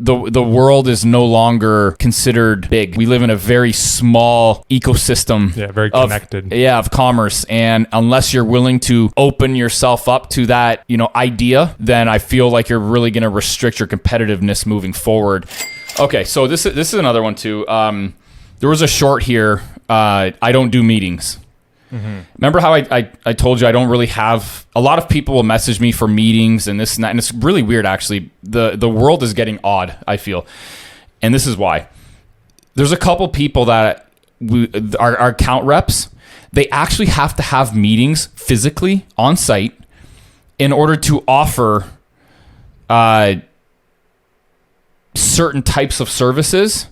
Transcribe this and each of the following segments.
the world is no longer considered big. We live in a very small ecosystem. Yeah, very connected. Of commerce. And unless you're willing to open yourself up to that, idea, then I feel like you're really going to restrict your competitiveness moving forward. Okay, so this is another one too. There was a short here. I don't do meetings. Mm-hmm. Remember how I told you I don't really have... A lot of people will message me for meetings and this and that, and it's really weird, actually. The world is getting odd, I feel. And this is why. There's a couple people that our account reps, they actually have to have meetings physically on site in order to offer certain types of services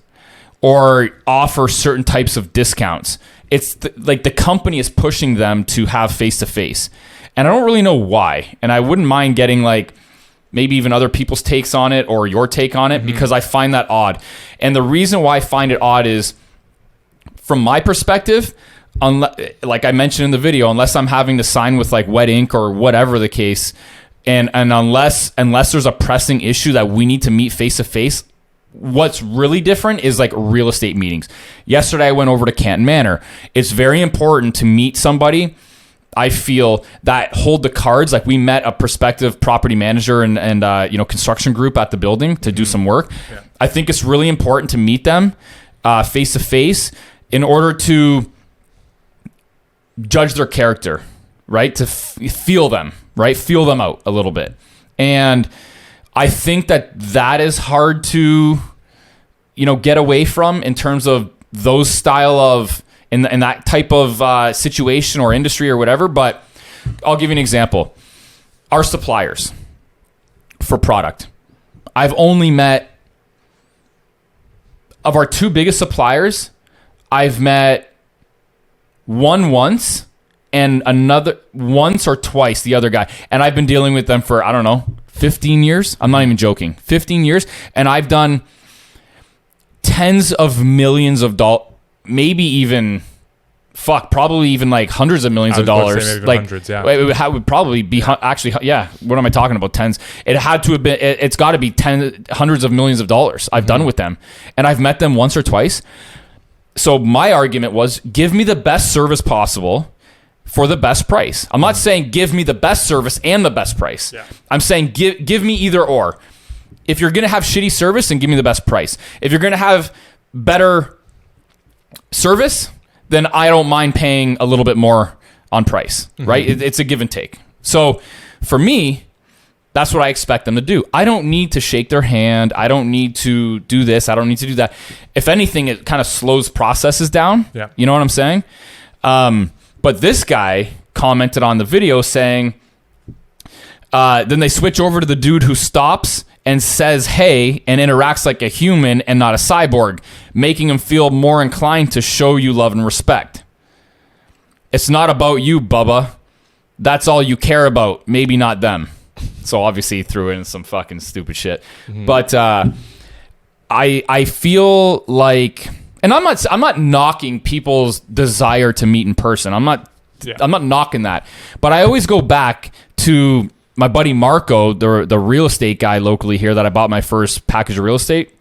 or offer certain types of discounts. It's like the company is pushing them to have face-to-face. And I don't really know why. And I wouldn't mind getting like maybe even other people's takes on it or your take on it, because I find that odd. And the reason why I find it odd is, from my perspective, like I mentioned in the video, unless I'm having to sign with like wet ink or whatever the case, and unless there's a pressing issue that we need to meet face-to-face, what's really different is like real estate meetings. Yesterday I went over to Canton Manor. It's very important to meet somebody, I feel, that hold the cards. Like, we met a prospective property manager and construction group at the building to do some work. Yeah. I think it's really important to meet them face to face in order to judge their character, right? To feel them, right? Feel them out a little bit. And I think that is hard to, get away from in terms of those style of, in that type of situation or industry or whatever. But I'll give you an example. Our suppliers for product. I've only met, of our two biggest suppliers, I've met one once and another once or twice, the other guy. And I've been dealing with them for, I don't know, 15 years. I'm not even joking. 15 years. And I've done tens of millions of dollars, maybe even, probably even like hundreds of millions of dollars. Maybe like hundreds, yeah. It would probably be actually, yeah. What am I talking about? Tens. It had to have been, it's got to be hundreds of millions of dollars I've done with them. And I've met them once or twice. So my argument was, give me the best service possible for the best price. I'm not saying give me the best service and the best price. Yeah. I'm saying give me either or. If you're going to have shitty service, then give me the best price. If you're going to have better service, then I don't mind paying a little bit more on price, right? It's a give and take. So for me, that's what I expect them to do. I don't need to shake their hand. I don't need to do this. I don't need to do that. If anything, it kind of slows processes down. Yeah. You know what I'm saying? But this guy commented on the video saying, then they switch over to the dude who stops and says, hey, and interacts like a human and not a cyborg, making him feel more inclined to show you love and respect. It's not about you, Bubba. That's all you care about. Maybe not them. So obviously he threw in some fucking stupid shit. But I feel like, and I'm not knocking people's desire to meet in person. I'm not knocking that. But I always go back to my buddy Marco, the real estate guy locally here that I bought my first package of real estate.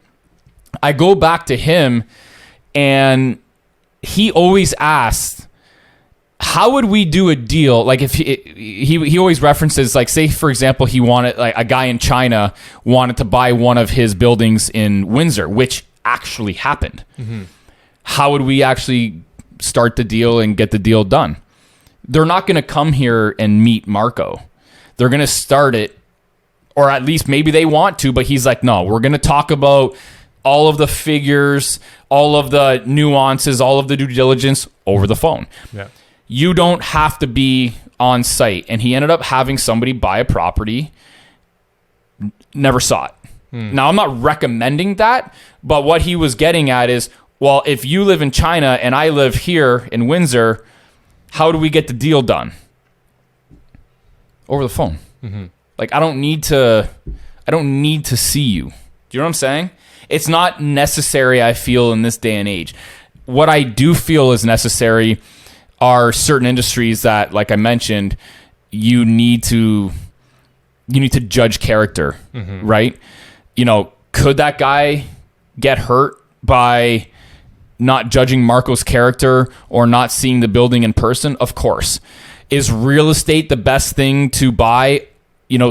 I go back to him, and he always asked, how would we do a deal? Like, if he always references, like, say for example, he wanted, like, a guy in China wanted to buy one of his buildings in Windsor, which actually happened. How would we actually start the deal and get the deal done? They're not going to come here and meet Marco. They're going to start it, or at least maybe they want to, but he's like, no, we're going to talk about all of the figures, all of the nuances, all of the due diligence over the phone. Yeah. You don't have to be on site. And he ended up having somebody buy a property, never saw it. Now, I'm not recommending that, but what he was getting at is, well, if you live in China and I live here in Windsor, how do we get the deal done? Over the phone. Like, I don't need to see you. Do you know what I'm saying? It's not necessary, I feel, in this day and age. What I do feel is necessary are certain industries that, like I mentioned, you need to judge character, right? Could that guy get hurt by not judging Marco's character or not seeing the building in person? Of course. Is real estate the best thing to buy,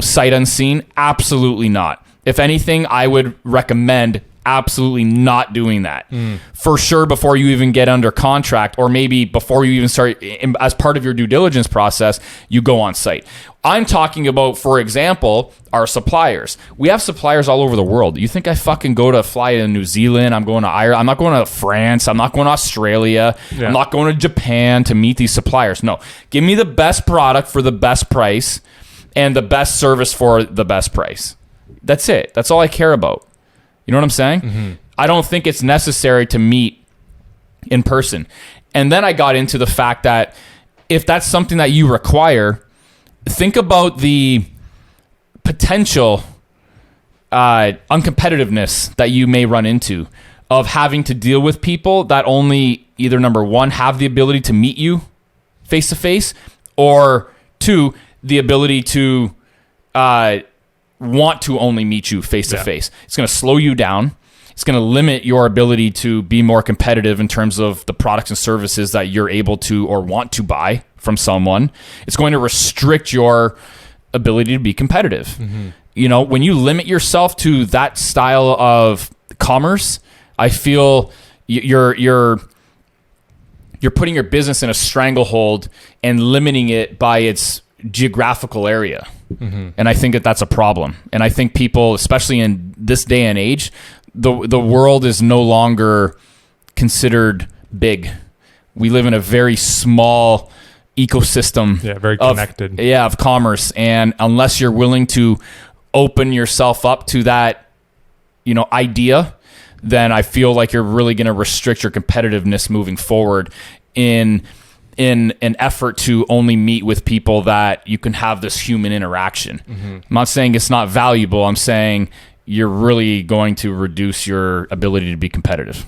sight unseen? Absolutely not. If anything, I would recommend absolutely not doing that. For sure, before you even get under contract, or maybe before you even start, as part of your due diligence process, you go on site. I'm talking about, for example, our suppliers. We have suppliers all over the world. You think I fucking fly to New Zealand? I'm going to Ireland. I'm not going to France. I'm not going to Australia. Yeah. I'm not going to Japan to meet these suppliers. No, give me the best product for the best price and the best service for the best price. That's it. That's all I care about. You know what I'm saying? Mm-hmm. I don't think it's necessary to meet in person. And then I got into the fact that if that's something that you require, think about the potential uncompetitiveness that you may run into of having to deal with people that only either, number one, have the ability to meet you face to face, or two, the ability to want to only meet you face to face. It's going to slow you down. It's going to limit your ability to be more competitive in terms of the products and services that you're able to or want to buy from someone. It's going to restrict your ability to be competitive. Mm-hmm. When you limit yourself to that style of commerce, I feel you're putting your business in a stranglehold and limiting it by its geographical area. Mm-hmm. And I think that that's a problem. And I think people, especially in this day and age, the world is no longer considered big. We live in a very small ecosystem. Very connected. Of commerce. And unless you're willing to open yourself up to that, idea, then I feel like you're really going to restrict your competitiveness moving forward in an effort to only meet with people that you can have this human interaction. Mm-hmm. I'm not saying it's not valuable. I'm saying you're really going to reduce your ability to be competitive.